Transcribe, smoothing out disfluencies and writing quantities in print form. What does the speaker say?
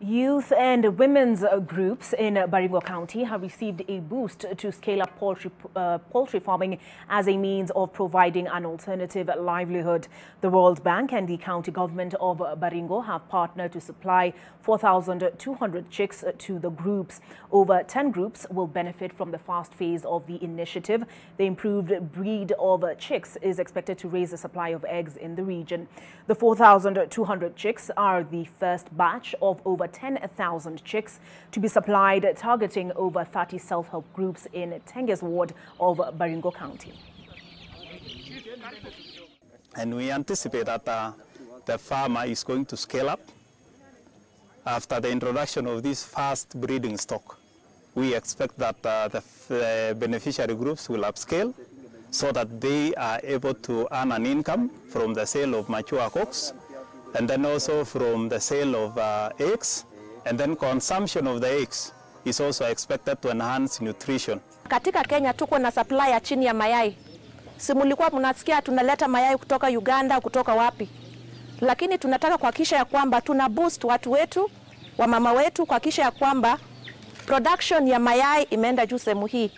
Youth and women's groups in Baringo County have received a boost to scale up poultry farming as a means of providing an alternative livelihood. The World Bank and the county government of Baringo have partnered to supply 4,200 chicks to the groups. Over 10 groups will benefit from the first phase of the initiative. The improved breed of chicks is expected to raise the supply of eggs in the region. The 4,200 chicks are the first batch of over 10,000 chicks to be supplied, targeting over 30 self-help groups in Tenges ward of Baringo County. And we anticipate that the farmer is going to scale up after the introduction of this fast breeding stock. We expect that the beneficiary groups will upscale so that they are able to earn an income from the sale of mature cocks, and then also from the sale of eggs, and then consumption of the eggs is also expected to enhance nutrition. Katika Kenya tuko na supply ya chini ya mayai. Si mulikuwa mnasikia tunaleta mayai kutoka Uganda, kutoka wapi? Lakini tunataka kuhakikisha ya kwamba tuna boost watu wetu, wamama wetu, kuhakikisha ya kwamba production ya mayai imeenda juu sehemu hii.